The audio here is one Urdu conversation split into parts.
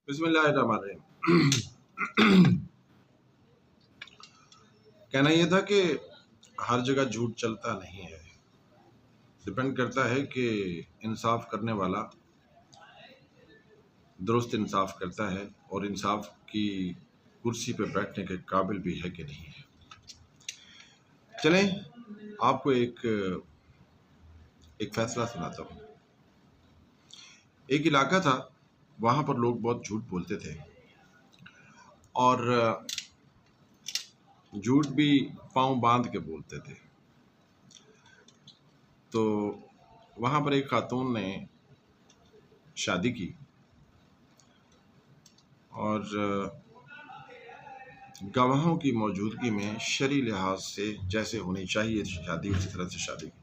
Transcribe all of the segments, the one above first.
بسم اللہ الرحمن الرحیم۔ کہنا یہ تھا کہ ہر جگہ جھوٹ چلتا نہیں ہے، ڈپینڈ کرتا ہے کہ انصاف کرنے والا درست انصاف کرتا ہے اور انصاف کی کرسی پہ بیٹھنے کے قابل بھی ہے کہ نہیں ہے۔ چلیں آپ کو ایک فیصلہ سناتا ہوں۔ ایک علاقہ تھا، وہاں پر لوگ بہت جھوٹ بولتے تھے اور جھوٹ بھی پاؤں باندھ کے بولتے تھے۔ تو وہاں پر ایک خاتون نے شادی کی اور گواہوں کی موجودگی میں شرعی لحاظ سے جیسے ہونی چاہیے شادی اسی طرح سے شادی کی۔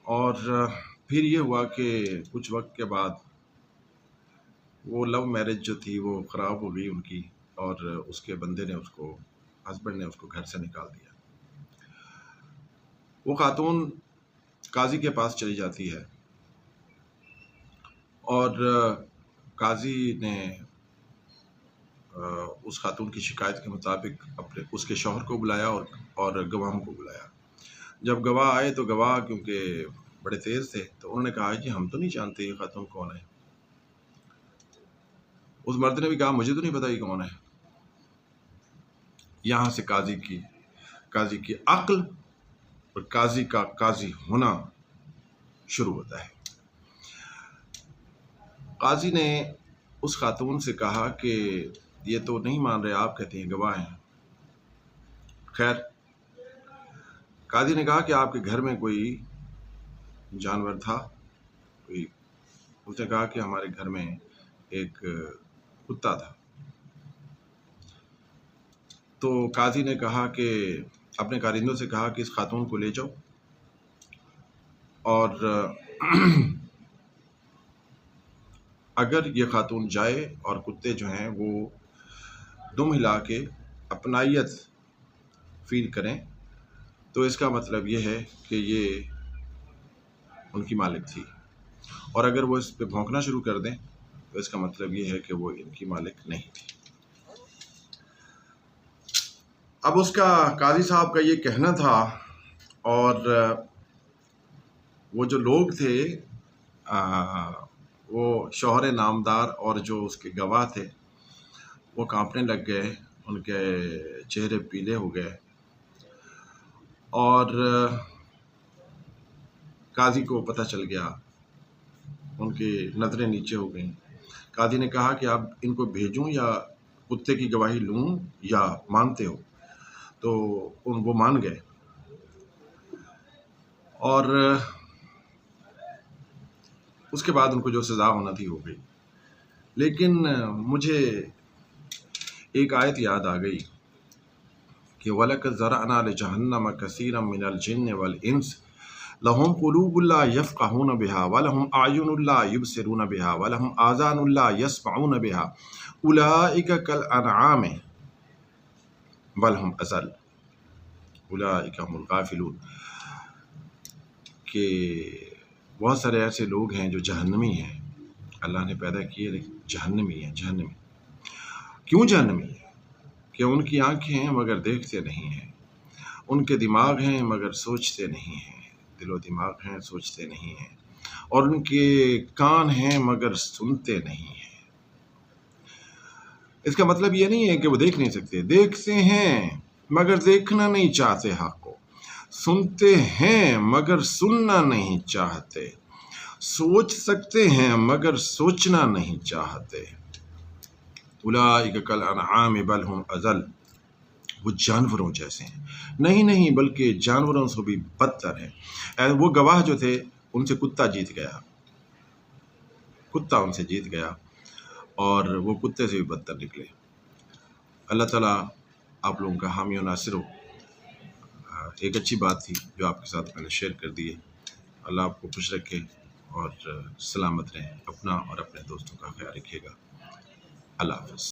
اور پھر یہ ہوا کہ کچھ وقت کے بعد وہ لو میرج جو تھی وہ خراب ہو گئی ان کی، اور اس کے بندے نے ہسبینڈ نے اس کو گھر سے نکال دیا۔ وہ خاتون قاضی کے پاس چلی جاتی ہے اور قاضی نے اس خاتون کی شکایت کے مطابق اس کے شوہر کو بلایا اور گواہوں کو بلایا۔ جب گواہ آئے تو گواہ کیونکہ بڑے تیز تھے تو انہوں نے کہا کہ ہم تو نہیں جانتے یہ خاتون کون ہے۔ اس مرد نے بھی کہا مجھے تو نہیں پتا یہ کون ہے۔ یہاں سے قاضی کی عقل اور قاضی کا قاضی ہونا شروع ہوتا ہے۔ قاضی نے اس خاتون سے کہا کہ یہ تو نہیں مان رہے، آپ کہتے ہیں گواہ ہیں۔ خیر، قاضی نے کہا کہ آپ کے گھر میں کوئی جانور تھا؟ اس نے کہا کہ ہمارے گھر میں ایک کتا تھا۔ تو قاضی نے کہا کہ اپنے کارندوں سے کہا کہ اس خاتون کو لے جاؤ اور اگر یہ خاتون جائے اور کتے جو ہیں وہ دم ہلا کے اپنائیت فیل کریں تو اس کا مطلب یہ ہے کہ یہ ان کی مالک تھی، اور اگر وہ اس پہ بھونکنا شروع کر دیں تو اس کا مطلب یہ ہے کہ وہ ان کی مالک نہیں تھی۔ اب اس کا قاضی صاحب کا یہ کہنا تھا، اور وہ جو لوگ تھے وہ شوہر نامدار اور جو اس کے گواہ تھے وہ کانپنے لگ گئے، ان کے چہرے پیلے ہو گئے اور قاضی کو پتہ چل گیا، ان کی نظریں نیچے ہو گئیں۔ قاضی نے کہا کہ اب ان کو بھیجوں یا کتے کی گواہی لوں یا مانتے ہو؟ تو وہ مان گئے اور اس کے بعد ان کو جو سزا ہونا تھی ہو گئی۔ لیکن مجھے ایک آیت یاد آ گئی کہ وَلَقَدْ ذَرَأْنَا لِجَهَنَّمَ كَثِيرًا مِنَ الْجِنِّ وَالْإِنسِ لَهُمْ قُلُوبٌ لَا يَفْقَهُونَ بِهَا وَلَهُمْ أَعْيُنٌ لَا يُبْصِرُونَ بِهَا وَلَهُمْ آذَانٌ لَا يَسْمَعُونَ بِهَا أُولَئِكَ كَالْأَنْعَامِ بَلْ هُمْ أَضَلُّ أُولَئِكَ هُمُ الْغَافِلُونَ۔ کہ بہت سارے ایسے لوگ ہیں جو جہنمی ہیں، اللہ نے پیدا کیے لیکن جہنمی ہیں۔ کیوں جہنمی ہیں؟ کہ ان کی آنکھیں ہیں مگر دیکھتے نہیں ہیں، ان کے دماغ ہیں مگر سوچتے نہیں ہیں، دل و دماغ ہیں سوچتے نہیں ہیں، اور ان کے کان ہیں مگر سنتے نہیں ہیں۔ اس کا مطلب یہ نہیں ہے کہ وہ دیکھ نہیں سکتے، دیکھتے ہیں مگر دیکھنا نہیں چاہتے حق کو، سنتے ہیں مگر سننا نہیں چاہتے، سوچ سکتے ہیں مگر سوچنا نہیں چاہتے۔ اولئک کالانعام بل هم اضل، وہ جانوروں جیسے ہیں، نہیں بلکہ جانوروں سے بھی بدتر ہیں۔ وہ گواہ جو تھے ان سے کتا جیت گیا، کتا ان سے جیت گیا اور وہ کتے سے بھی بدتر نکلے۔ اللہ تعالیٰ آپ لوگوں کا حامی و ناصر ہو۔ ایک اچھی بات تھی جو آپ کے ساتھ میں نے شیئر کر دی ہے۔ اللہ آپ کو خوش رکھے اور سلامت رہیں، اپنا اور اپنے دوستوں کا خیال رکھیے گا۔ اللہ حافظ۔